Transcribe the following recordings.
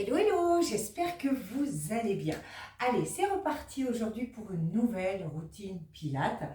Hello, hello, j'espère que vous allez bien. Allez, c'est reparti aujourd'hui pour une nouvelle routine Pilates.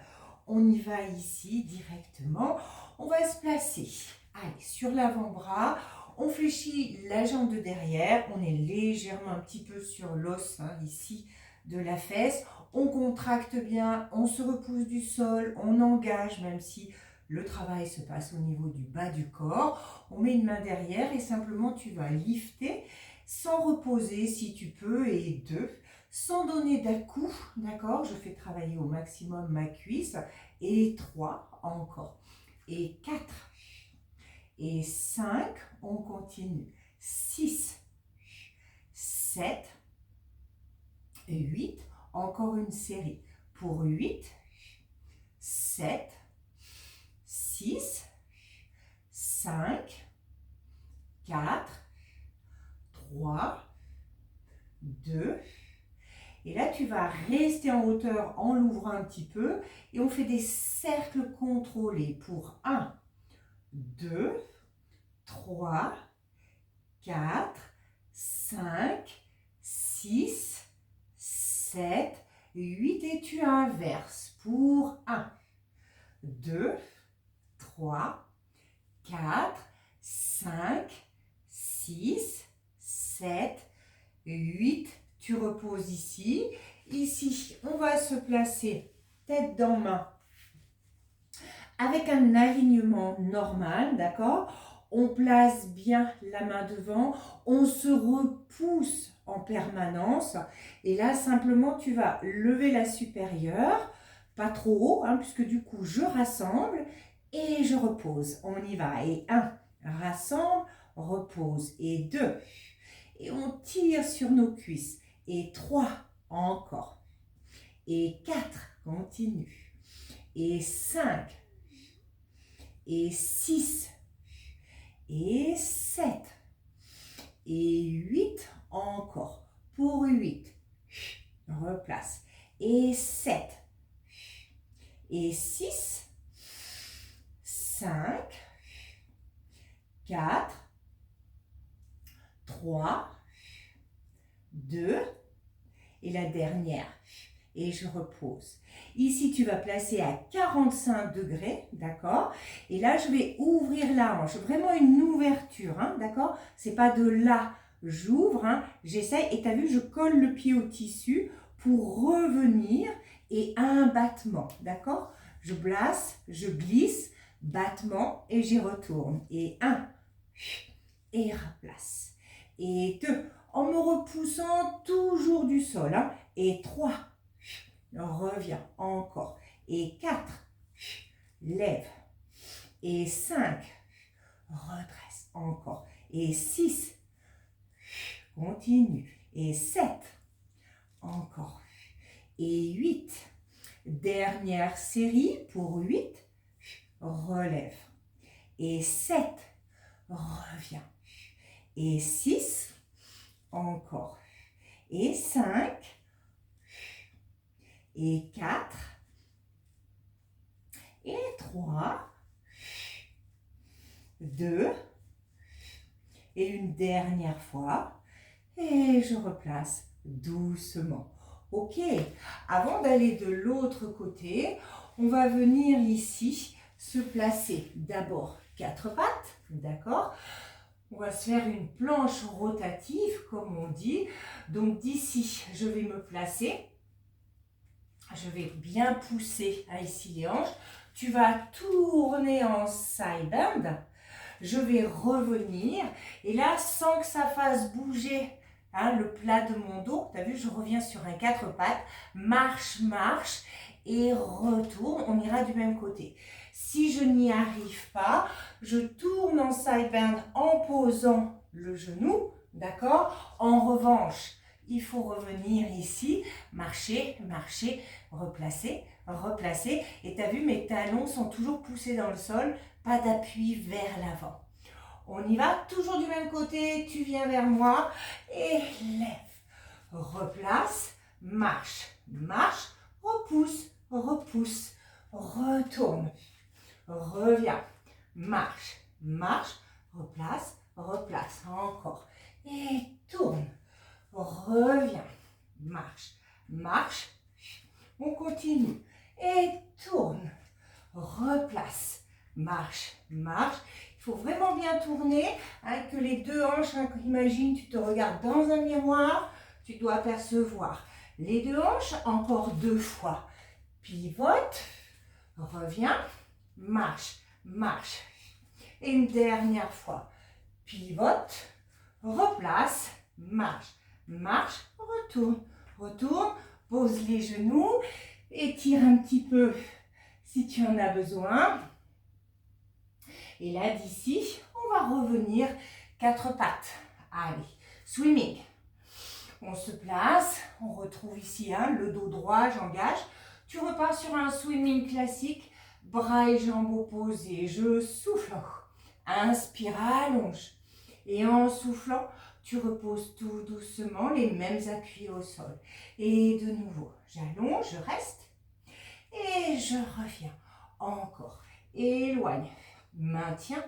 On y va ici directement. On va se placer. Allez, sur l'avant-bras, on fléchit la jambe de derrière. On est légèrement un petit peu sur l'os ici de la fesse. On contracte bien, on se repousse du sol, on engage même si le travail se passe au niveau du bas du corps. On met une main derrière et simplement tu vas lifter sans reposer si tu peux, et 2, sans donner d'à-coups, d'accord? Je fais travailler au maximum ma cuisse, et 3, encore, et 4, et 5, on continue, 6, 7, 8, encore une série, pour 8, 7, 6, 5, 4, 3, 2, et là tu vas rester en hauteur en l'ouvrant un petit peu et on fait des cercles contrôlés pour 1, 2, 3, 4, 5, 6, 7, 8 et tu inverses pour 1, 2, 3, 4, 5, 6, 7, 8, tu reposes ici. Ici, on va se placer tête dans main avec un alignement normal, d'accord? On place bien la main devant, on se repousse en permanence. Et là, simplement, tu vas lever la supérieure, pas trop haut, puisque du coup, je rassemble et je repose. On y va. Et 1, rassemble, repose. Et 2, et on tire sur nos cuisses. Et 3, encore. Et 4, continue. Et 5, et 6, et 7, et 8, encore. Pour 8, replace. Et 7, et 6, 5, 4, 3, 2, et la dernière, et je repose. Ici, tu vas placer à 45 degrés, d'accord? Et là, je vais ouvrir la hanche, vraiment une ouverture, d'accord? C'est pas de là, j'ouvre, j'essaie, et tu as vu, je colle le pied au tissu pour revenir, et un battement, d'accord? Je place, je glisse, battement, et j'y retourne. Et 1, et replace. Et 2, en me repoussant toujours du sol. Et 3, reviens encore. Et 4, lève. Et 5, redresse encore. Et 6, continue. Et 7, encore. Et 8, dernière série pour 8, relève. Et 7, reviens. Et 6, encore. Et 5, et 4, et 3, 2, et une dernière fois, et je replace doucement. Ok, avant d'aller de l'autre côté, on va venir ici se placer d'abord 4 pattes, d'accord? On va se faire une planche rotative, comme on dit. Donc d'ici, je vais me placer. Je vais bien pousser ici les hanches. Tu vas tourner en side bend. Je vais revenir. Et là, sans que ça fasse bouger le plat de mon dos, tu as vu, je reviens sur un 4 pattes. Marche, marche et retourne. On ira du même côté. Si je n'y arrive pas, je tourne en side bend en posant le genou, d'accord? En revanche, il faut revenir ici, marcher, marcher, replacer, replacer. Et tu as vu, mes talons sont toujours poussés dans le sol, pas d'appui vers l'avant. On y va, toujours du même côté, tu viens vers moi et lève. Replace, marche, marche, repousse, repousse, retourne, reviens, marche, marche, replace, replace, encore. Et tourne, marche. On continue. Et tourne. Replace. Marche, marche. Il faut vraiment bien tourner, hein, que les deux hanches, hein, imagine, tu te regardes dans un miroir, tu dois percevoir les deux hanches, encore 2 fois. Pivote, reviens, marche, marche. Et une dernière fois. Pivote, replace, marche, marche, retourne, retourne, pose les genoux, étire un petit peu si tu en as besoin. Et là, d'ici, on va revenir 4 pattes. Allez, swimming. On se place, on retrouve ici hein, le dos droit, j'engage. Tu repars sur un swimming classique, bras et jambes opposés. Je souffle. Inspire, allonge. Et en soufflant, tu reposes tout doucement, les mêmes appuis au sol. Et de nouveau, j'allonge, je reste. Et je reviens. Encore. Éloigne. Maintiens.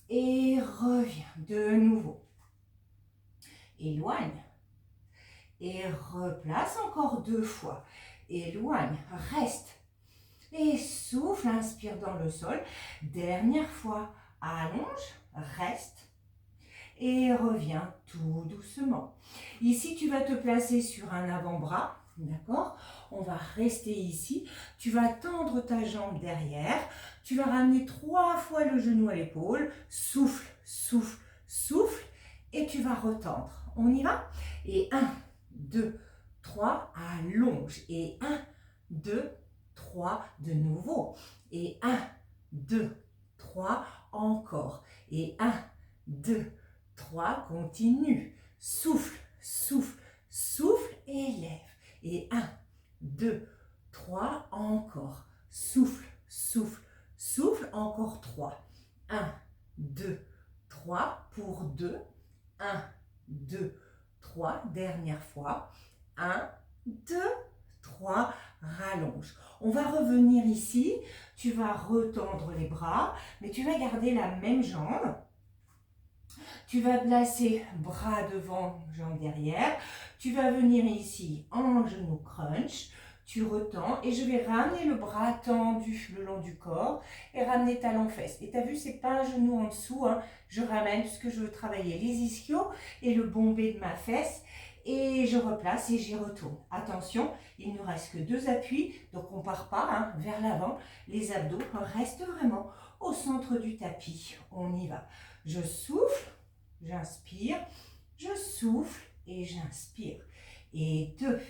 Et reviens. De nouveau. Éloigne. Et replace encore 2 fois. Éloigne. Reste. Et souffle. Inspire dans le sol. Dernière fois. Allonge. Reste. Et reviens tout doucement. Ici, tu vas te placer sur un avant-bras, d'accord? On va rester ici. Tu vas tendre ta jambe derrière. Tu vas ramener 3 fois le genou à l'épaule. Souffle, souffle, souffle. Et tu vas retendre. On y va? Et 1, 2, 3, allonge. Et 1, 2, 3, de nouveau. Et 1, 2, 3, encore. Et 1, 2, 3, continue. Souffle, souffle, souffle et lève. Et 1, 2, 3, encore. Souffle, souffle, souffle, encore 3. 1, 2, 3 pour 2. 1, 2, 3, dernière fois. 1, 2, 3, rallonge. On va revenir ici. Tu vas retendre les bras, mais tu vas garder la même jambe. Tu vas placer bras devant, jambes derrière. Tu vas venir ici en genou crunch. Tu retends et je vais ramener le bras tendu le long du corps et ramener talon-fesse. Et tu as vu, c'est pas un genou en dessous. Hein. Je ramène puisque je veux travailler les ischios et le bombé de ma fesse. Et je replace et j'y retourne. Attention, il ne nous reste que 2 appuis. Donc on ne part pas hein, vers l'avant. Les abdos restent vraiment au centre du tapis. On y va. Je souffle. J'inspire, je souffle et j'inspire. Et 2,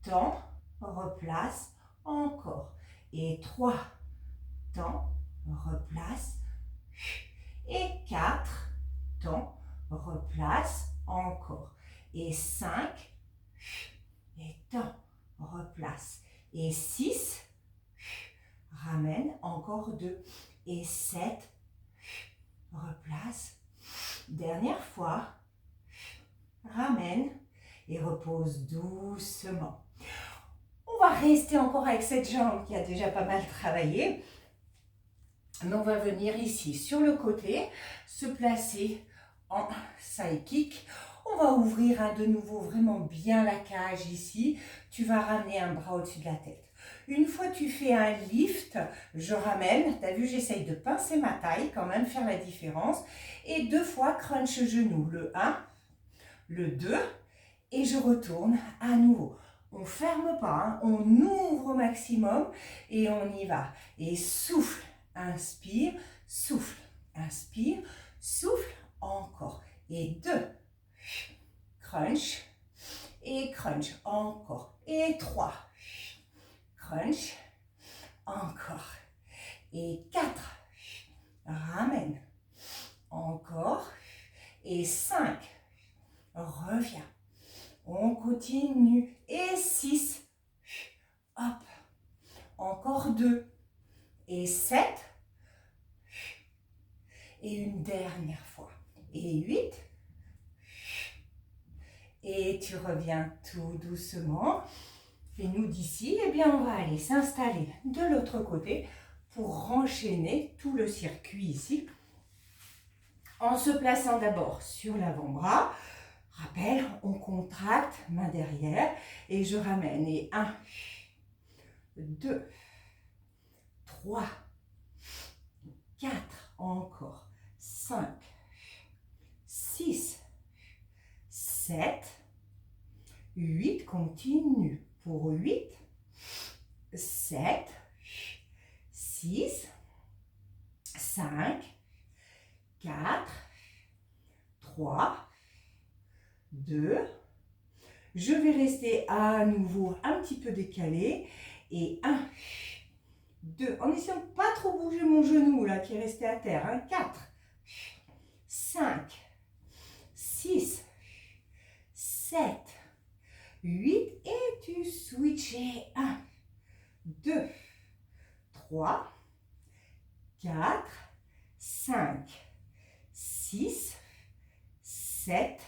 temps, replace, encore. Et 3, temps, replace. Et 4, temps, replace, encore. Et 5, et temps, replace. Et 6, ramène, encore 2. Et 7, replace. Dernière fois, ramène et repose doucement. On va rester encore avec cette jambe qui a déjà pas mal travaillé. Mais on va venir ici sur le côté, se placer en side kick. On va ouvrir de nouveau vraiment bien la cage ici. Tu vas ramener un bras au-dessus de la tête. Une fois tu fais un lift, je ramène, tu as vu, j'essaye de pincer ma taille, quand même faire la différence. Et 2 fois crunch genou, le 1, le 2, et je retourne à nouveau. On ne ferme pas, hein, on ouvre au maximum et on y va. Et souffle, inspire, souffle, inspire, souffle, encore. Et 2, crunch, et crunch, encore. Et 3, crunch, encore. Et 4, ramène, encore. Et 5, reviens. On continue. Et 6, hop. Encore 2. Et 7. Et une dernière fois. Et 8. Et tu reviens tout doucement. Et nous d'ici, eh bien, on va aller s'installer de l'autre côté pour enchaîner tout le circuit ici. En se plaçant d'abord sur l'avant-bras. Rappel, on contracte, main derrière, et je ramène. Et 1, 2, 3, 4, encore, 5, 6, 7, 8, continue pour 8, 7, 6, 5, 4, 3, 2, je vais rester à nouveau un petit peu décalé, et 1, 2, en essayant de pas trop bouger mon genou là qui est resté à terre, hein, 4, 5, 6, 7, 8, et tu switches, et 1, 2, 3, 4, 5, 6, 7,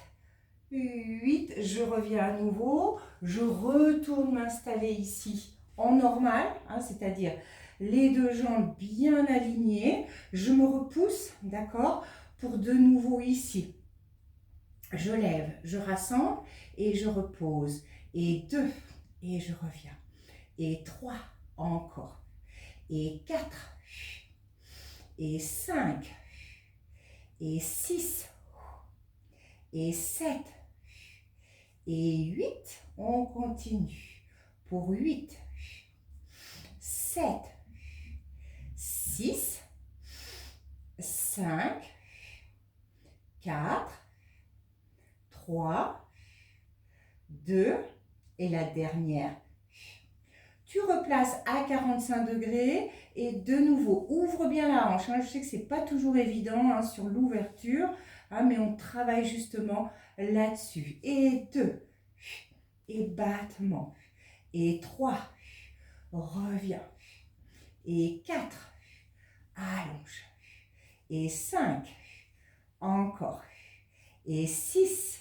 8, je reviens à nouveau, je retourne m'installer ici en normal, hein, c'est-à-dire les deux jambes bien alignées, je me repousse, d'accord, pour de nouveau ici. Je lève, je rassemble et je repose. Et 2, et je reviens. Et 3, encore. Et 4, et 5, et 6, et 7, et 8, on continue. Pour 8, 7, 6, 5, 4, 3, 2, et la dernière. Tu replaces à 45 degrés et de nouveau, ouvre bien la hanche. Hein. Je sais que ce n'est pas toujours évident hein, sur l'ouverture, hein, mais on travaille justement là-dessus. Et 2, et battement. Et 3, reviens. Et 4, allonge. Et 5, encore. Et 6,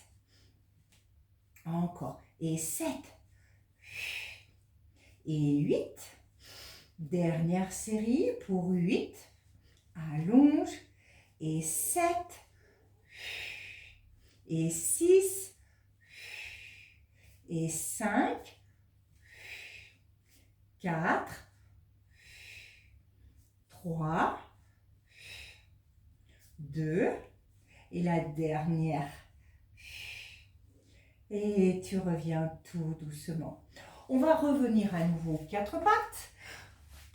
encore. Et 7, et 8, dernière série pour 8, allonge, et 7, et 6, et 5, 4, 3, 2, et la dernière. Et tu reviens tout doucement. On va revenir à nouveau 4 pattes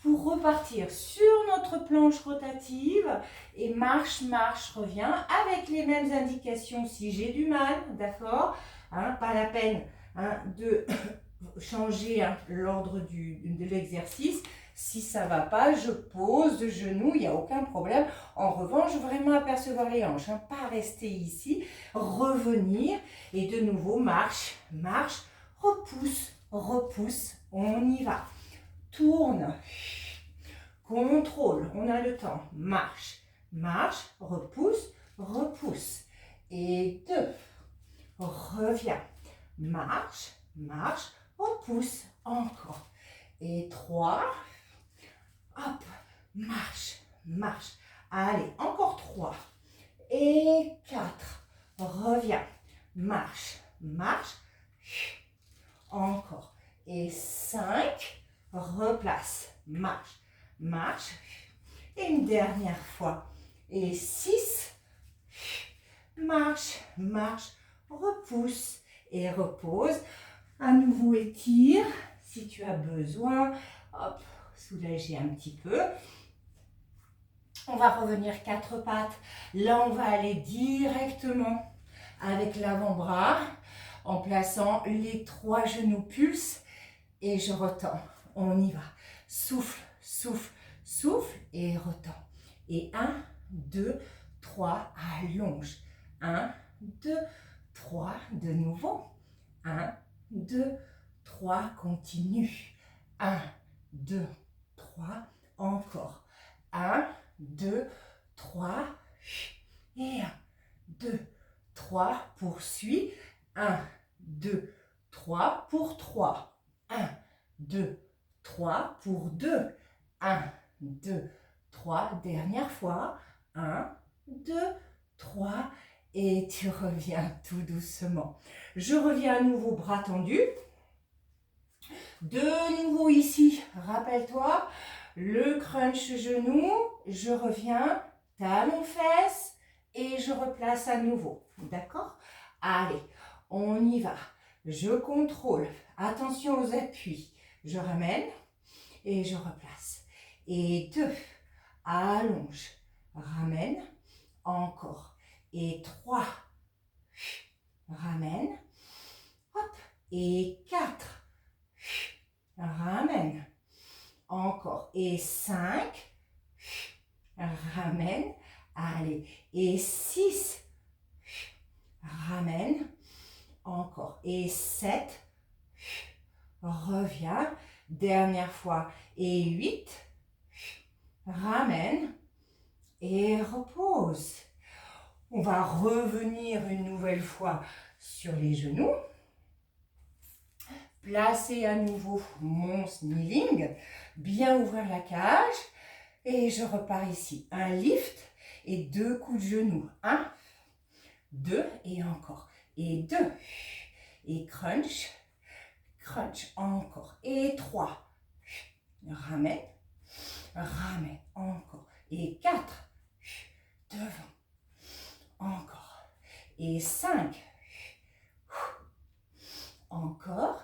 pour repartir sur notre planche rotative et marche, marche, reviens avec les mêmes indications si j'ai du mal, d'accord, hein, pas la peine hein, de changer hein, l'ordre de l'exercice. Si ça ne va pas, je pose de genoux, il n'y a aucun problème. En revanche, vraiment apercevoir les hanches, hein, pas rester ici, revenir et de nouveau marche, marche, repousse, repousse, on y va. Tourne, contrôle, on a le temps, marche, marche, repousse, repousse. Et 2, reviens, marche, marche, repousse, encore. Et 3, hop, marche, marche. Allez, encore 3. Et 4, reviens, marche, marche, encore. Et 5, replace, marche, marche. Et une dernière fois. Et 6, marche, marche, repousse et repose. À nouveau étire si tu as besoin. Hop, soulager un petit peu. On va revenir 4 pattes. Là, on va aller directement avec l'avant-bras en plaçant les 3 genoux pulse et je retends. On y va. Souffle, souffle, souffle et retends. Et 1, 2, 3, allonge. 1, 2, 3, de nouveau. 1, 2, 3, continue. 1, 2, 3, encore. 1, 2, 3, et 1, 2, 3, poursuis. 1, 2, 3 pour 3. 1, 2, 3 pour 2. 1, 2, 3, dernière fois. 1, 2, 3 et tu reviens tout doucement. Je reviens à nouveau bras tendus. De nouveau ici, rappelle-toi, le crunch genou, je reviens, talon fesse et je replace à nouveau. D'accord? Allez, on y va. Je contrôle. Attention aux appuis. Je ramène et je replace. Et 2, allonge, ramène, encore. Et 3, ramène, hop, et 4, ramène, encore. Et 5, ramène, allez. Et 6, ramène, encore. Et 7, reviens, dernière fois. Et 8, ramène et repose. On va revenir une nouvelle fois sur les genoux. Placer à nouveau mon kneeling, bien ouvrir la cage et je repars ici. Un lift et 2 coups de genoux. 1, 2 et encore. Et 2. Et crunch, crunch, encore. Et 3. Ramène, ramène, encore. Et 4. Devant. Encore. Et 5. Encore.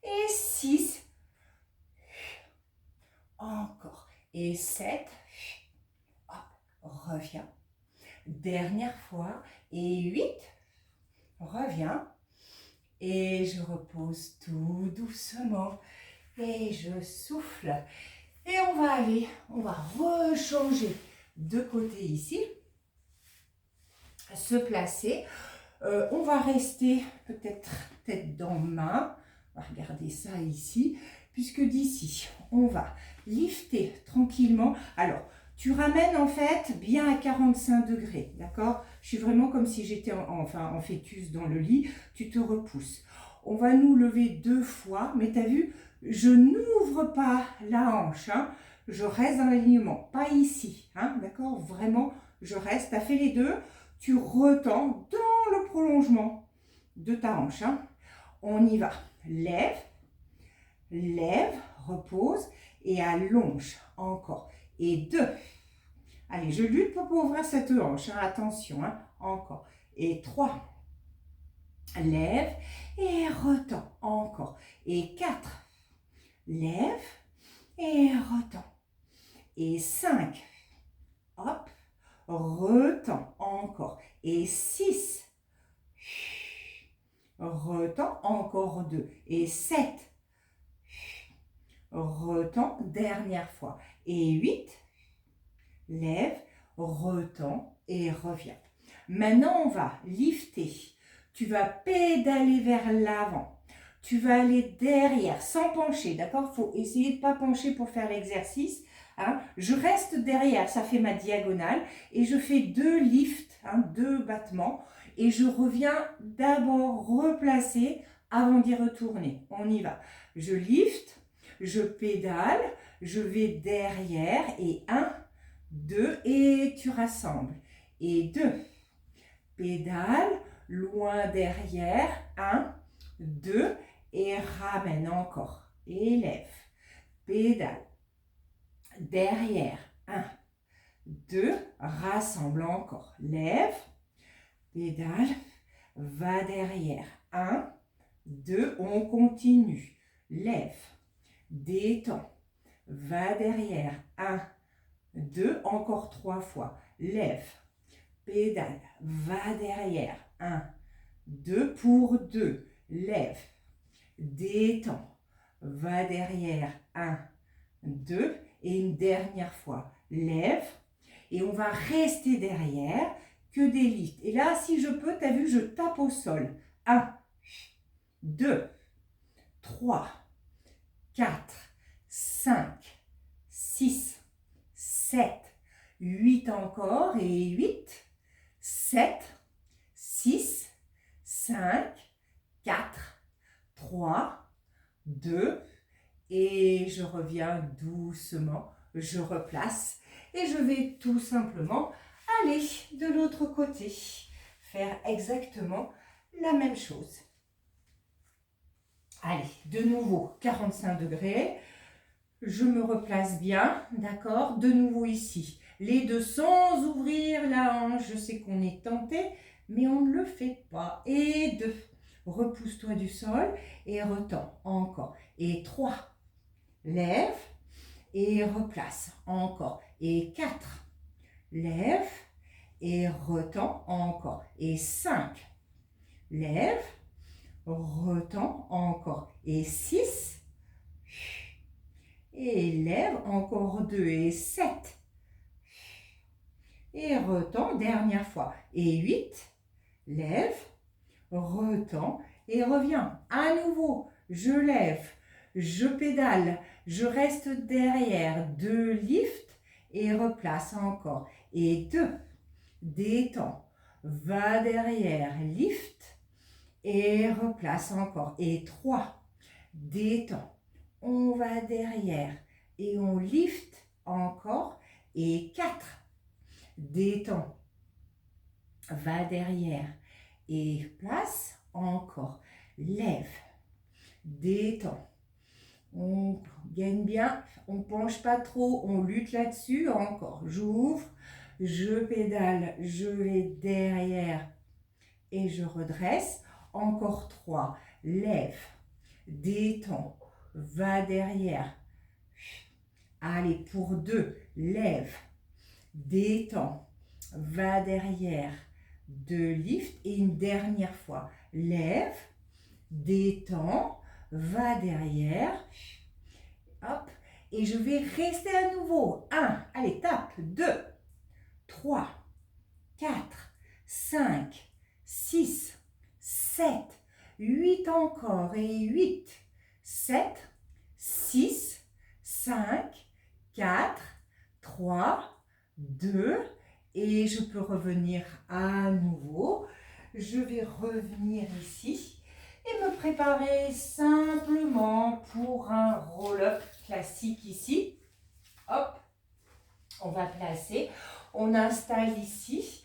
Et 6. Encore. Et 7. Hop, reviens. Dernière fois. Et 8. Reviens. Et je repose tout doucement. Et je souffle. Et on va rechanger de côté ici. Se placer. On va rester peut-être tête dans main. On va regarder ça ici. Puisque d'ici, on va lifter tranquillement. Alors, tu ramènes en fait bien à 45 degrés. D'accord? Je suis vraiment comme si j'étais en fœtus dans le lit. Tu te repousses. On va nous lever 2 fois. Mais tu as vu, je n'ouvre pas la hanche. Hein. Je reste dans l'alignement. Pas ici. Hein. D'accord? Vraiment, je reste. Tu as fait les deux. Tu retends dans le prolongement de ta hanche. Hein. On y va. Lève, lève, repose et allonge. Encore. Et 2. Allez, je lutte pour ouvrir cette hanche. Hein. Attention. Hein. Encore. Et 3. Lève et retends. Encore. Et 4. Lève et retends. Et 5. Hop. Retends, encore. Et 6. Retends, encore 2. Et 7. Retends, dernière fois. Et 8. Lève, retends et reviens. Maintenant, on va lifter. Tu vas pédaler vers l'avant. Tu vas aller derrière sans pencher, d'accord? Il faut essayer de ne pas pencher pour faire l'exercice. Hein. Je reste derrière, ça fait ma diagonale et je fais 2 lifts, 2 battements et je reviens d'abord replacer avant d'y retourner. On y va. Je lift, je pédale, je vais derrière et 1, 2 et tu rassembles. Et 2, pédale, loin derrière, 1, 2 et ramène encore. Élève, pédale. Derrière, 1, 2, rassemble encore, lève, pédale, va derrière, 1, 2, on continue, lève, détends, va derrière, 1, 2, encore 3 fois, lève, pédale, va derrière, 1, 2 pour 2, lève, détends, va derrière, 1, 2, et une dernière fois, lève, et on va rester derrière, que des lifts. Et là, si je peux, tu as vu, je tape au sol. 1, 2, 3, 4, 5, 6, 7, 8 encore, et 8, 7, 6, 5, 4, 3, 2, et je reviens doucement, je replace et je vais tout simplement aller de l'autre côté. faire exactement la même chose. Allez, de nouveau, 45 degrés. Je me replace bien, d'accord? De nouveau ici. Les deux sans ouvrir la hanche. Je sais qu'on est tenté, mais on ne le fait pas. Et 2. Repousse-toi du sol et retends. Encore. Et 3. Lève et replace. Encore. Et 4. Lève et retends. Encore. Et 5. Lève, retends. Encore. Et 6. Et lève, encore 2 et 7. Et retends, dernière fois. Et 8, lève, retends et reviens. À nouveau, je lève, je pédale, je reste derrière. 2, lift et replace encore. Et 2, détends, va derrière, lift et replace encore. Et 3, détends. On va derrière et on lift encore. Et 4, détends, va derrière et place encore. Lève, détends. On gagne bien, on penche pas trop, on lutte là-dessus. Encore, j'ouvre, je pédale, je vais derrière et je redresse. Encore 3, lève, détends. Va derrière. Allez, pour 2, lève, détends, va derrière, 2, lift et une dernière fois. Lève, détends, va derrière, hop, et je vais rester à nouveau. 1, allez, tape, 2, 3, 4, 5, 6, 7, 8 encore et 8, 7, 6, 5, 4, 3, 2, et je peux revenir à nouveau. Je vais revenir ici et me préparer simplement pour un roll-up classique ici. Hop, on va placer, on installe ici.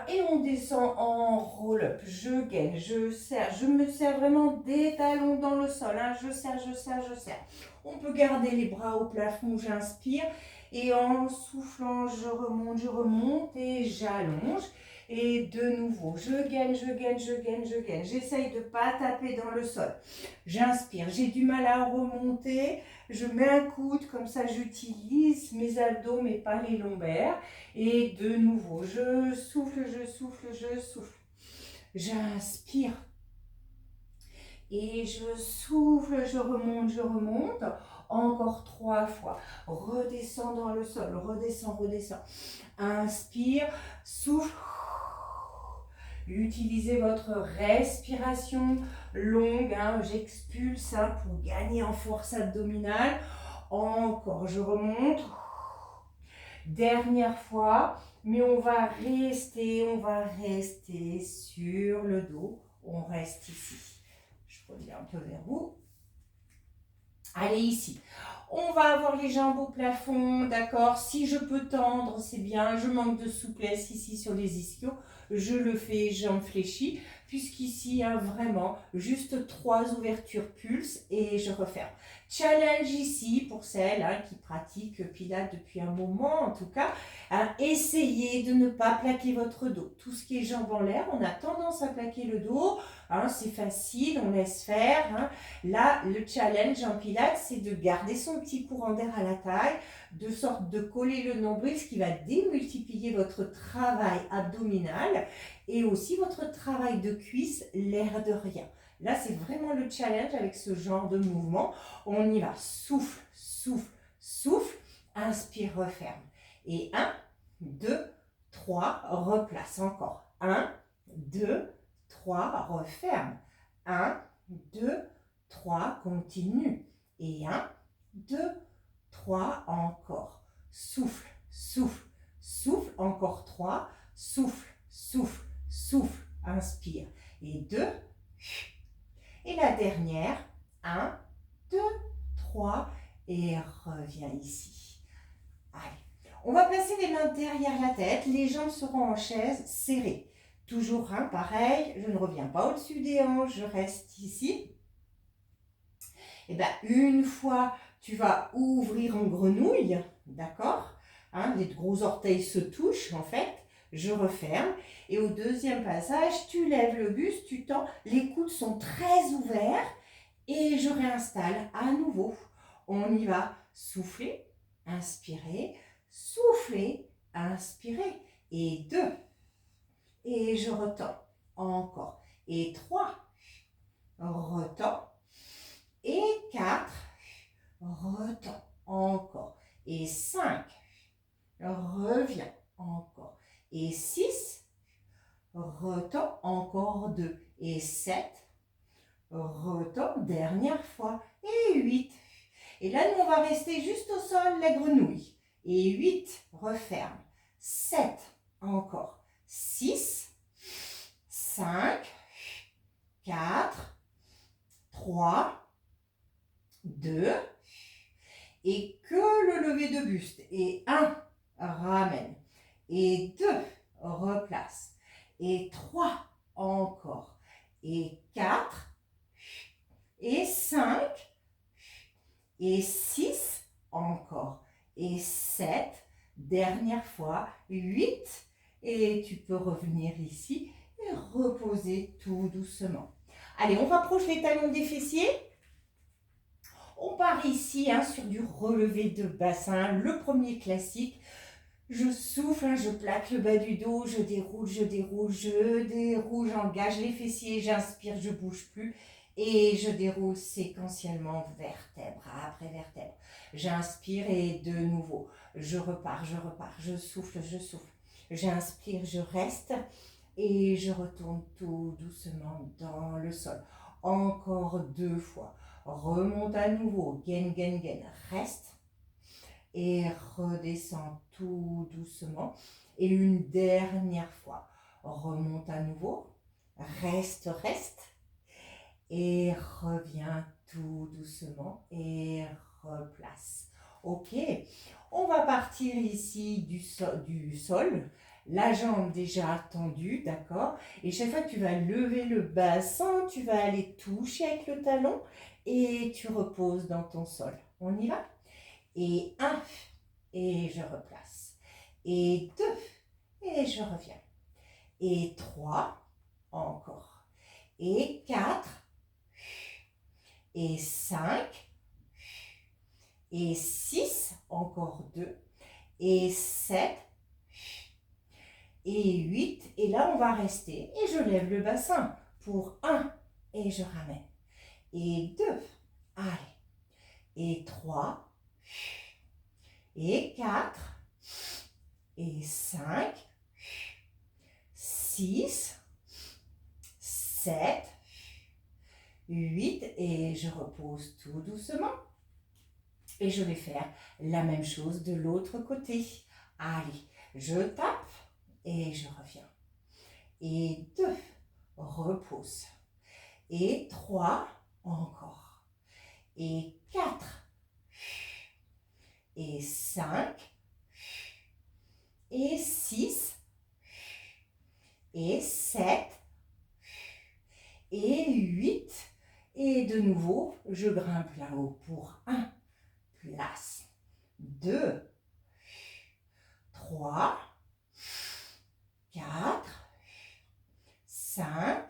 Et on descend en roll-up. Je gaine, je serre, je me serre vraiment des talons dans le sol. Je serre, je serre, je serre. On peut garder les bras au plafond, j'inspire. Et en soufflant, je remonte et j'allonge. Et de nouveau, je gaine, je gaine, je gaine, je gaine. J'essaye de ne pas taper dans le sol. J'inspire, j'ai du mal à remonter. Je mets un coude, comme ça j'utilise mes abdos, mais pas les lombaires. Et de nouveau, je souffle, je souffle, je souffle. J'inspire. Et je souffle, je remonte, je remonte. Encore 3 fois. Redescends dans le sol, redescends, redescends. Inspire, souffle. Utilisez votre respiration longue. J'expulse pour gagner en force abdominale. Encore, je remonte. Dernière fois, mais on va rester sur le dos. On reste ici. Je reviens un peu vers vous. Allez, ici. On va avoir les jambes au plafond, d'accord? Si je peux tendre, c'est bien. Je manque de souplesse ici sur les ischios. Je le fais, jambes fléchies, puisqu'ici, il y a vraiment juste 3 ouvertures pulse et je referme. Challenge ici pour celles qui pratiquent Pilates depuis un moment, en tout cas. Essayez de ne pas plaquer votre dos. Tout ce qui est jambes en l'air, on a tendance à plaquer le dos. C'est facile, on laisse faire. Là, le challenge en Pilates, c'est de garder son petit courant d'air à la taille, de sorte de coller le nombril, ce qui va démultiplier votre travail abdominal et aussi votre travail de cuisse, l'air de rien. Là, c'est vraiment le challenge avec ce genre de mouvement. On y va. Souffle, souffle, souffle. Inspire, referme. Et 1, 2, 3, replace encore. 1, 2, 3, referme. 1, 2, 3, continue. Et 1, 2, 3, encore. Souffle, souffle, souffle. Encore 3, souffle, souffle, souffle. Inspire. Et 2. Et la dernière, 1, 2, 3, et reviens ici. Allez, on va placer les mains derrière la tête, les jambes seront en chaise serrées. Toujours, hein, pareil, je ne reviens pas au-dessus des hanches, je reste ici. Et bien, une fois, tu vas ouvrir en grenouille, d'accord, hein, les gros orteils se touchent, en fait. Je referme. Et au deuxième passage, tu lèves le buste, tu tends. Les coudes sont très ouverts. Et je réinstalle à nouveau. On y va. Souffler, inspirer, souffler, inspirer. Et 2. Et je retends. Encore. Et 3. Retends. Et 4. Retends. Encore. Et 5. Reviens. Encore. Et 6. Retends. Encore 2. Et 7. Retends. Dernière fois. Et 8. Et là, nous, on va rester juste au sol, la grenouille. Et 8. Referme. 7. Encore. 6. 5. 4. 3. 2. Et que le lever de buste. Et 1. Ramène. Et 2. Replace. Et 3. Encore. Et 4. Et 5. Et 6. Encore. Et 7. Dernière fois. 8. Et tu peux revenir ici et reposer tout doucement. Allez, on rapproche les talons des fessiers. On part ici sur du relevé de bassin, le premier classique. Je souffle, je plaque le bas du dos, je déroule, j'engage les fessiers, j'inspire, je ne bouge plus. Et je déroule séquentiellement vertèbre après vertèbre. J'inspire et de nouveau, je repars, je souffle. J'inspire, je reste et je retourne tout doucement dans le sol. Encore 2 fois. Remonte à nouveau, gain, reste et redescend tout doucement. Et une dernière fois, remonte à nouveau, reste et reviens tout doucement et replace. Ok, on va partir ici du sol, la jambe déjà tendue, d'accord? Et chaque fois que tu vas lever le bassin, tu vas aller toucher avec le talon et tu reposes dans ton sol. On y va? Et 1, et je replace. Et 2, et je reviens. Et 3, encore. Et 4, et 5, et 6, encore 2, et 7, et 8. Et là, on va rester. Et je lève le bassin pour 1, et je ramène. Et 2, allez. Et 3, et 4, et 5, 6, 7, 8, et je repose tout doucement. Et je vais faire la même chose de l'autre côté. Allez, je tape et je reviens. Et 2, repose. Et 3, encore. Et 4, et 5, et 6, et 7, et 8. Et de nouveau, je grimpe là-haut pour 1, place. 2, 3, 4, 5,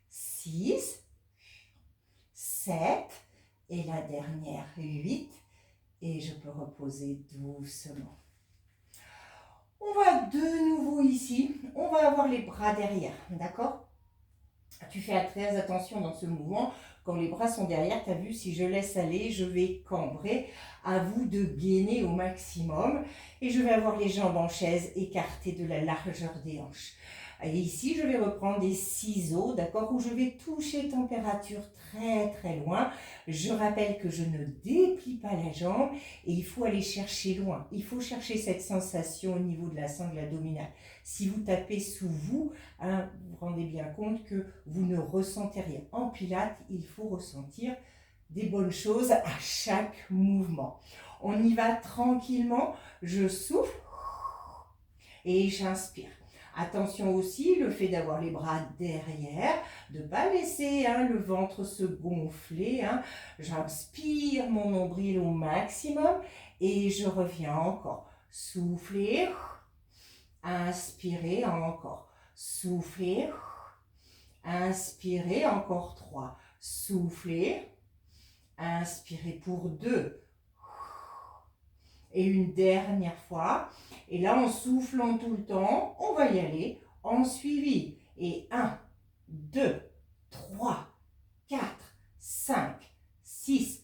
6, 7, et la dernière 8. Et je peux reposer doucement. On va de nouveau ici, on va avoir les bras derrière, d'accord? Tu fais très attention dans ce mouvement. Quand les bras sont derrière, tu as vu, si je laisse aller, je vais cambrer. À vous de gainer au maximum. Et je vais avoir les jambes en chaise écartées de la largeur des hanches. Et ici, je vais reprendre des ciseaux, d'accord, où je vais toucher température très loin. Je rappelle que je ne déplie pas la jambe et il faut aller chercher loin. Il faut chercher cette sensation au niveau de la sangle abdominale. Si vous tapez sous vous, vous vous rendez bien compte que vous ne ressentez rien. En pilates, il faut ressentir des bonnes choses à chaque mouvement. On y va tranquillement, je souffle et j'inspire. Attention aussi, le fait d'avoir les bras derrière, de ne pas laisser le ventre se gonfler. J'inspire mon nombril au maximum et je reviens encore. Soufflez, inspirez encore. Soufflez, inspirez encore 3. Soufflez, inspirez pour 2. Et une dernière fois. Et là, en soufflant tout le temps, on va y aller en suivi. Et 1, 2, 3, 4, 5, 6.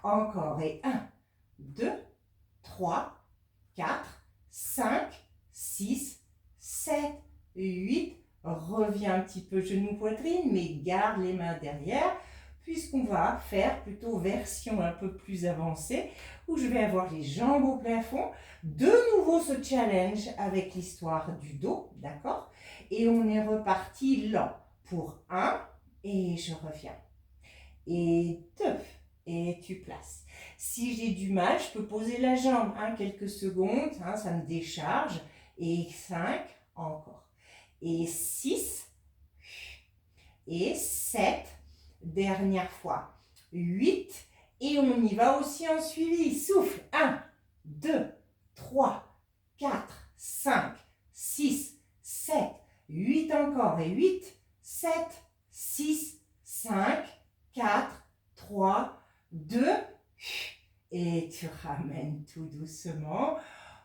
Encore. Et 1, 2, 3, 4, 5, 6, 7, 8. Reviens un petit peu genou poitrine, mais garde les mains derrière, puisqu'on va faire plutôt version un peu plus avancée, où je vais avoir les jambes au plafond. De nouveau ce challenge avec l'histoire du dos, d'accord? Et on est reparti lent pour 1, et je reviens. Et 2, et tu places. Si j'ai du mal, je peux poser la jambe quelques secondes, ça me décharge. Et 5, encore. Et 6, et 7, dernière fois, 8, et on y va aussi en suivi. Souffle, 1, 2, 3, 4, 5, 6, 7, 8 encore, et 8, 7, 6, 5, 4, 3, 2, et tu ramènes tout doucement.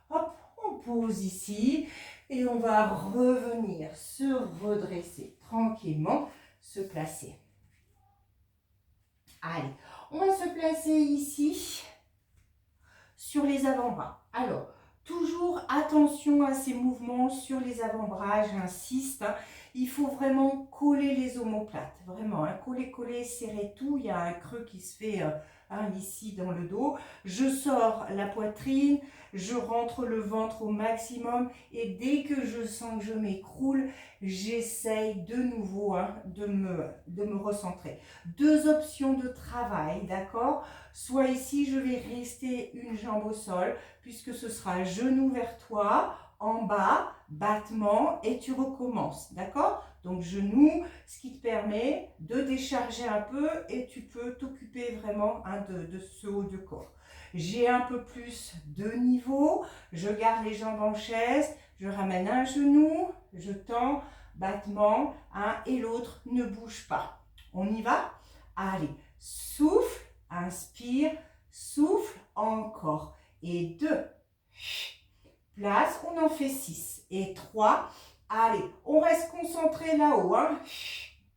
Hop, on pose ici et on va revenir se redresser tranquillement, se placer. Allez, on va se placer ici sur les avant-bras. Alors, toujours attention à ces mouvements sur les avant-bras, j'insiste. Il faut vraiment coller les omoplates, vraiment, coller, coller, serrer tout. Il y a un creux qui se fait ici dans le dos. Je sors la poitrine, je rentre le ventre au maximum et dès que je sens que je m'écroule, j'essaye de nouveau de me recentrer. 2 options de travail, d'accord? Soit ici, je vais rester une jambe au sol, puisque ce sera genou vers toi, en bas, battement, et tu recommences, d'accord? Donc genou, ce qui te permet de décharger un peu et tu peux t'occuper vraiment de ce haut de corps. J'ai un peu plus de niveau, je garde les jambes en chaise, je ramène un genou, je tends, battement, et l'autre ne bouge pas. On y va? Allez, souffle, inspire, souffle, encore. Et 2, place, on en fait 6. Et 3, allez, on reste concentré là-haut.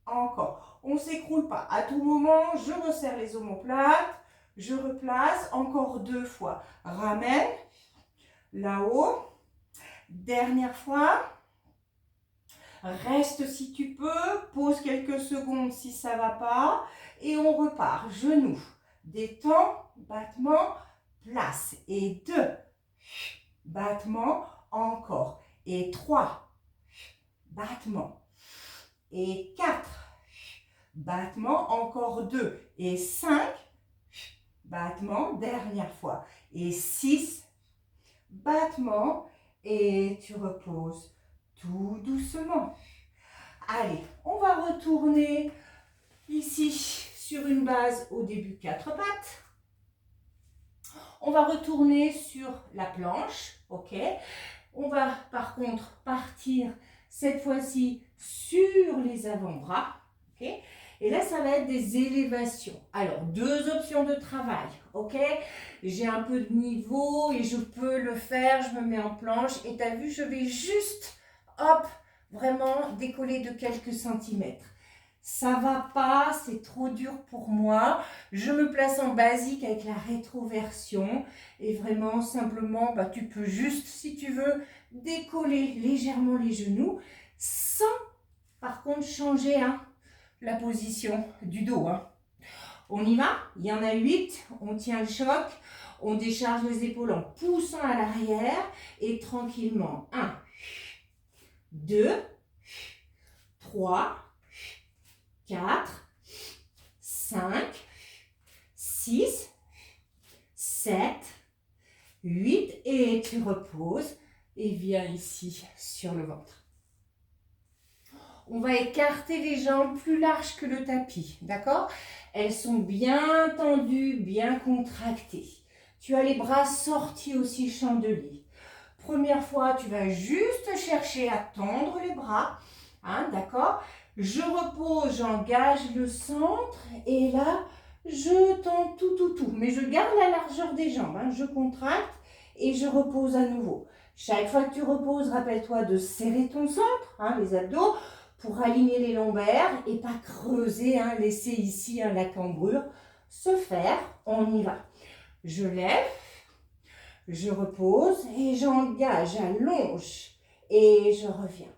Encore, on ne s'écroule pas. À tout moment, je resserre les omoplates, je replace, encore 2 fois. Ramène, là-haut. Dernière fois. Reste si tu peux, pose quelques secondes si ça ne va pas. Et on repart, genou, détend, battement, place. Et 2, battement, encore. Et 3, battement. Et 4, battement, encore 2. Et 5, battement, dernière fois. Et 6, battement. Et tu reposes tout doucement. Allez, on va retourner ici sur une base au début 4 pattes. On va retourner sur la planche, ok? On va par contre partir cette fois-ci sur les avant-bras, ok? Et là, ça va être des élévations. Alors, 2 options de travail, ok? J'ai un peu de niveau et je peux le faire, je me mets en planche. Et tu as vu, je vais juste, hop, vraiment décoller de quelques centimètres. Ça va pas, c'est trop dur pour moi. Je me place en basique avec la rétroversion. Et vraiment, simplement, tu peux juste, si tu veux, décoller légèrement les genoux sans, par contre, changer la position du dos. On y va? Il y en a 8. On tient le choc. On décharge les épaules en poussant à l'arrière. Et tranquillement. 1, 2, 3, 4, 5, 6, 7, 8. Et tu reposes. et viens ici sur le ventre. On va écarter les jambes plus larges que le tapis, d'accord? Elles sont bien tendues, bien contractées. Tu as les bras sortis aussi chandeliers. Première fois, tu vas juste chercher à tendre les bras, hein, d'accord? Je repose, j'engage le centre et là, je tends tout. Mais je garde la largeur des jambes, hein, je contracte et je repose à nouveau. Chaque fois que tu reposes, rappelle-toi de serrer ton centre, hein, les abdos, pour aligner les lombaires et pas creuser, hein, laisser ici hein, la cambrure se faire. On y va. Je lève, je repose et j'engage, j'allonge et je reviens.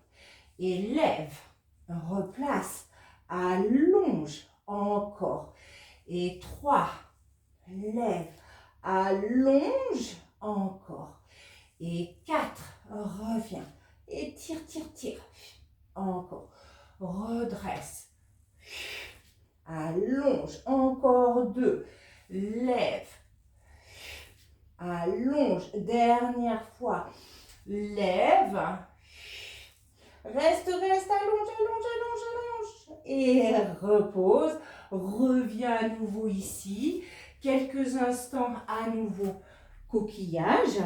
Et lève, replace, allonge, encore. Et 3, lève, allonge, encore. Et 4, reviens. Et tire. Encore. Redresse. Allonge. Encore 2. Lève. Allonge. Dernière fois. Lève. Reste. Allonge. Et repose. Reviens à nouveau ici. Quelques instants à nouveau. Coquillage.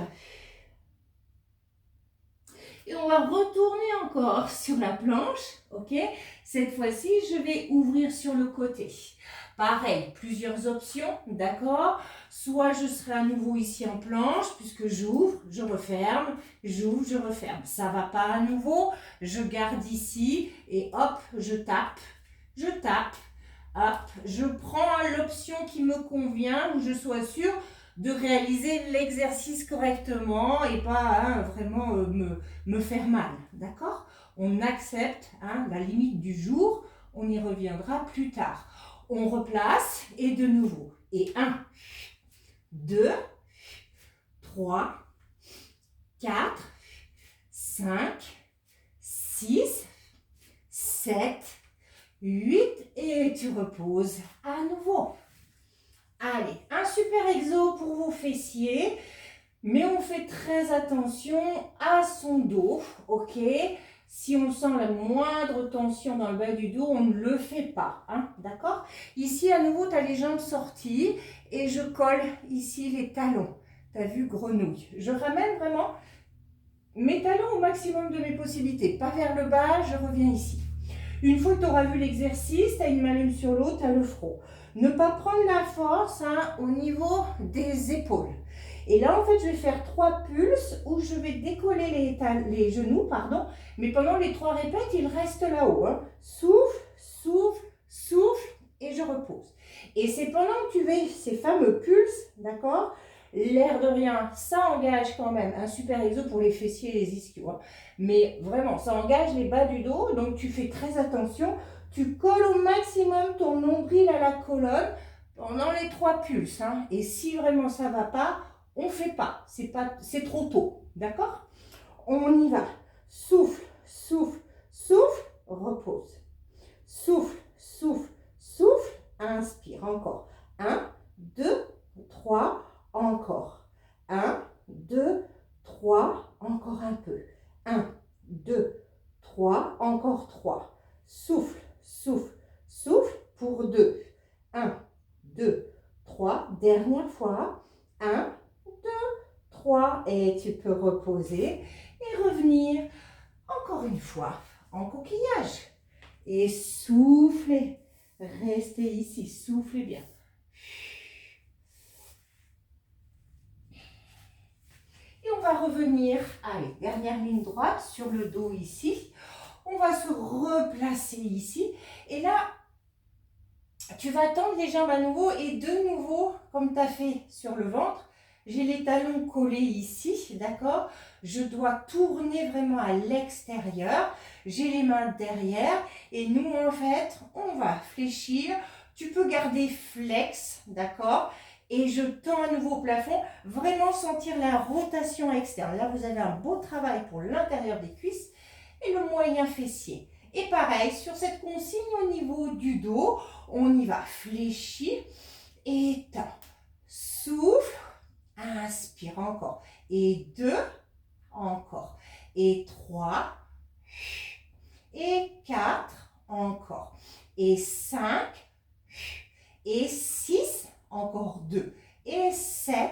Et on va retourner encore sur la planche, ok? Cette fois-ci, je vais ouvrir sur le côté. Pareil, plusieurs options, d'accord? Soit je serai à nouveau ici en planche, puisque j'ouvre, je referme, j'ouvre, je referme. Ça ne va pas à nouveau, je garde ici et hop, je tape, hop, je prends l'option qui me convient, où je sois sûre de réaliser l'exercice correctement et pas hein, vraiment me faire mal, d'accord? On accepte hein, la limite du jour, on y reviendra plus tard. On replace et de nouveau. Et 1, 2, 3, 4, 5, 6, 7, 8 et tu reposes à nouveau. Allez, un super exo pour vos fessiers, mais on fait très attention à son dos, ok? Si on sent la moindre tension dans le bas du dos, on ne le fait pas, hein, d'accord? Ici, à nouveau, tu as les jambes sorties et je colle ici les talons. Tu as vu, grenouille. Je ramène vraiment mes talons au maximum de mes possibilités, pas vers le bas, je reviens ici. Une fois que tu auras vu l'exercice, tu as une main l'une sur l'autre, tu as le front. Ne pas prendre la force hein, au niveau des épaules. Et là, en fait, je vais faire 3 pulses où je vais décoller les genoux, pardon. Mais pendant les 3 répètes, ils restent là-haut. Hein. Souffle et je repose. Et c'est pendant que tu fais ces fameux pulses, d'accord? L'air de rien, ça engage quand même un super exo pour les fessiers et les ischios. Hein. Mais vraiment, ça engage les bas du dos, donc tu fais très attention. Tu colles au maximum ton nombril à la colonne pendant les 3 pulses. Hein. Et si vraiment ça ne va pas, on ne fait pas. C'est trop tôt. D'accord? On y va. Souffle, repose. Souffle, inspire. Encore. 1, 2, 3, encore. 1, 2, 3, encore un peu. 1, 2, 3, encore 3. Souffle pour 2. 1, 2, 3. Dernière fois. 1, 2, 3. Et tu peux reposer et revenir encore une fois en coquillage. Et soufflez. Restez ici, soufflez bien. Et on va revenir, allez, dernière ligne droite sur le dos ici. On va se replacer ici. Et là, tu vas tendre les jambes à nouveau et de nouveau, comme tu as fait sur le ventre, j'ai les talons collés ici, d'accord? Je dois tourner vraiment à l'extérieur. J'ai les mains derrière et nous, en fait, on va fléchir. Tu peux garder flex, d'accord? Et je tends à nouveau au plafond, vraiment sentir la rotation externe. Là, vous avez un beau travail pour l'intérieur des cuisses et le moyen fessier. Et pareil, sur cette consigne au niveau du dos, on y va. Fléchir et tend. Souffle, inspire encore. Et 2, encore. Et 3. Et 4, encore. Et 5. Et 6, encore 2. Et 7.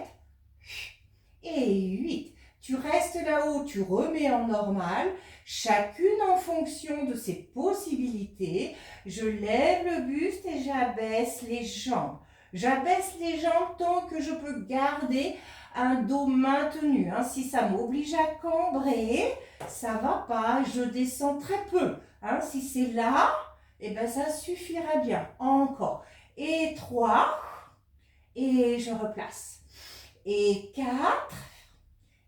Et 8. Tu restes là-haut, tu remets en normal. Chacune en fonction de ses possibilités. Je lève le buste et j'abaisse les jambes. J'abaisse les jambes tant que je peux garder un dos maintenu. Hein. Si ça m'oblige à cambrer, ça ne va pas. Je descends très peu. Hein. Si c'est là, eh ben, ça suffira bien. Encore. Et 3. Et je replace. Et 4.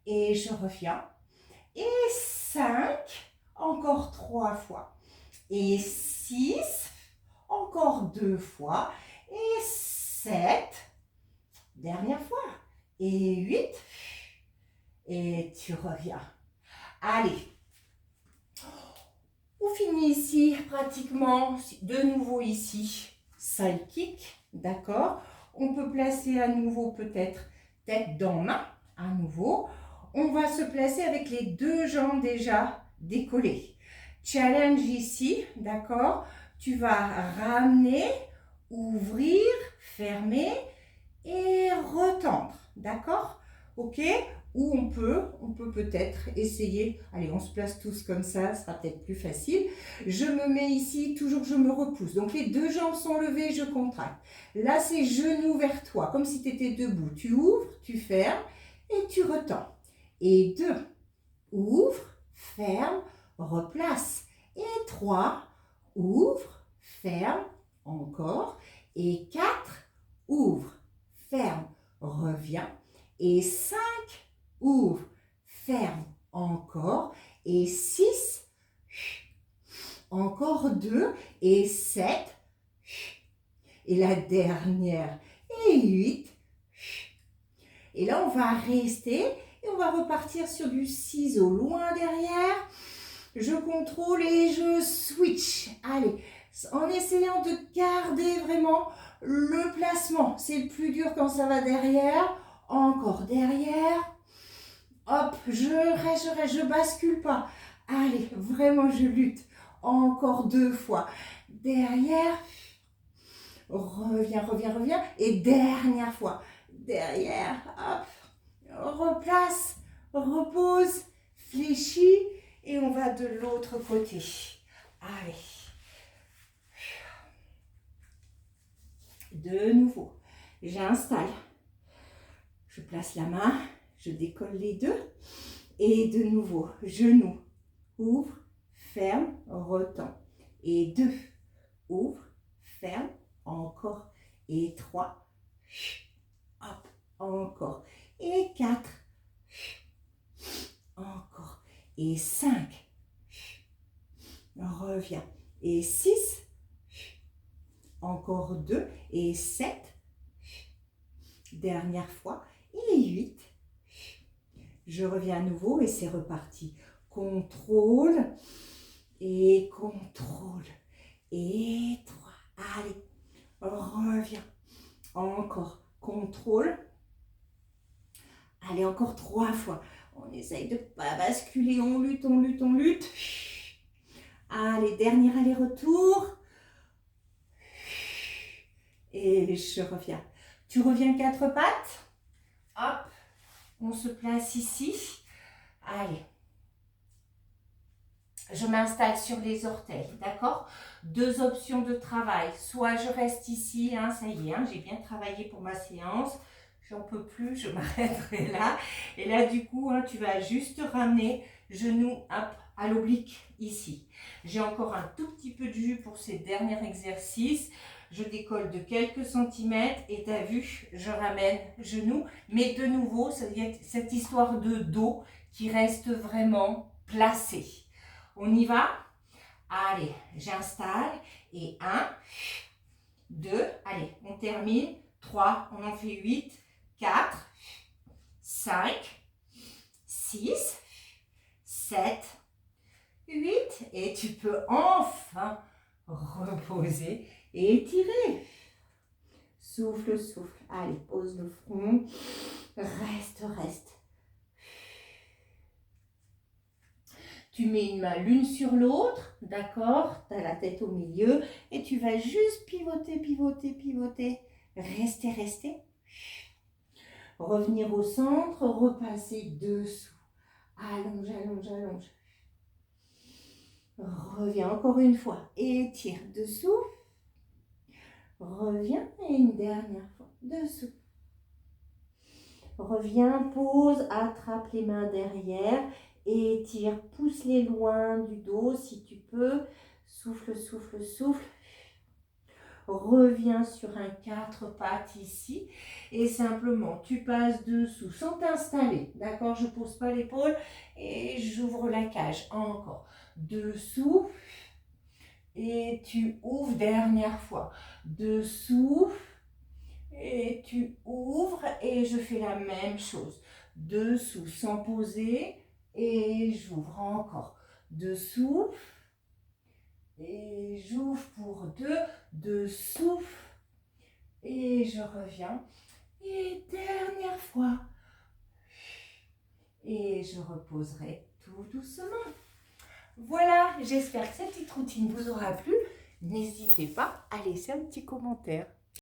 Et je reviens. Et 5. Encore 3 fois. Et 6. Encore 2 fois. Et 7. Dernière fois. Et 8. Et tu reviens. Allez. On finit ici pratiquement. De nouveau ici. Side kick. D'accord. On peut placer à nouveau peut-être tête dans main. À nouveau. On va se placer avec les 2 jambes déjà décollées. Challenge ici. D'accord. Tu vas ramener, ouvrir, fermer et retendre. D'accord? Ok? Ou on peut peut-être essayer, allez, on se place tous comme ça sera peut-être plus facile. Je me mets ici, toujours je me repousse. Donc les 2 jambes sont levées, je contracte. Là, c'est genoux vers toi, comme si tu étais debout. Tu ouvres, tu fermes et tu retends. Et 2, ouvre, ferme, replace. Et 3, ouvre, ferme, encore. Et 4, ouvre, ferme, reviens. Et 5, ouvre, ferme, encore. Et 6, encore 2. Et 7. Et la dernière. Et 8. Et là, on va rester et on va repartir sur du ciseau loin derrière. Je contrôle et je switch. Allez, en essayant de garder vraiment le placement. C'est le plus dur quand ça va derrière. Encore derrière. Hop, je reste, je bascule pas. Allez, vraiment, je lutte. Encore 2 fois. Derrière. Reviens, reviens, reviens. Et dernière fois. Derrière. Hop. Replace. Repose. Fléchis. Et on va de l'autre côté. Allez. De nouveau. J'installe. Je place la main. Je décolle les 2. Et de nouveau. Genou. Ouvre. Ferme. Retends. Et 2. Ouvre. Ferme. Encore. Et 3. Hop. Encore. Et 4. Encore. Et 5. Reviens. Et 6. Encore 2. Et 7. Dernière fois. Et 8. Je reviens à nouveau et c'est reparti. Contrôle. Et contrôle. Et 3. Allez. Reviens. Encore. Contrôle. Allez, encore 3 fois. On essaye de ne pas basculer. On lutte, on lutte, on lutte. Allez, dernier aller-retour. Et je reviens. Tu reviens 4 pattes. Hop. On se place ici. Allez. Je m'installe sur les orteils, d'accord? 2 options de travail. Soit je reste ici, hein, ça y est, hein, j'ai bien travaillé pour ma séance. J'en peux plus, je m'arrêterai là. Et là, du coup, hein, tu vas juste ramener genou hop, à l'oblique ici. J'ai encore un tout petit peu de jus pour ces derniers exercices. Je décolle de quelques centimètres et tu as vu, je ramène genou. Mais de nouveau, c'est cette histoire de dos qui reste vraiment placée. On y va? Allez, j'installe. Et 1, 2, allez, on termine. 3, on en fait 8, 4, 5, 6, 7, 8. Et tu peux enfin reposer et étirer. Souffle, souffle. Allez, pose le front. Reste, reste. Tu mets une main l'une sur l'autre, d'accord? Tu as la tête au milieu et tu vas juste pivoter, pivoter, pivoter. Rester, rester. Revenir au centre, repasser dessous. Allonge, allonge, allonge. Reviens encore une fois. Étire dessous. Reviens et une dernière fois. Dessous. Reviens, pose, attrape les mains derrière. Étire, pousse-les loin du dos si tu peux. Souffle, souffle, souffle. Reviens sur un 4 pattes ici et simplement tu passes dessous sans t'installer, d'accord? Je ne pose pas l'épaule et j'ouvre la cage. Encore. Dessous et tu ouvres, dernière fois. Dessous et tu ouvres et je fais la même chose. Dessous sans poser et j'ouvre encore. Dessous. Et j'ouvre pour 2, dessous, et je reviens. Et dernière fois. Et je reposerai tout doucement. Voilà, j'espère que cette petite routine vous aura plu. N'hésitez pas à laisser un petit commentaire.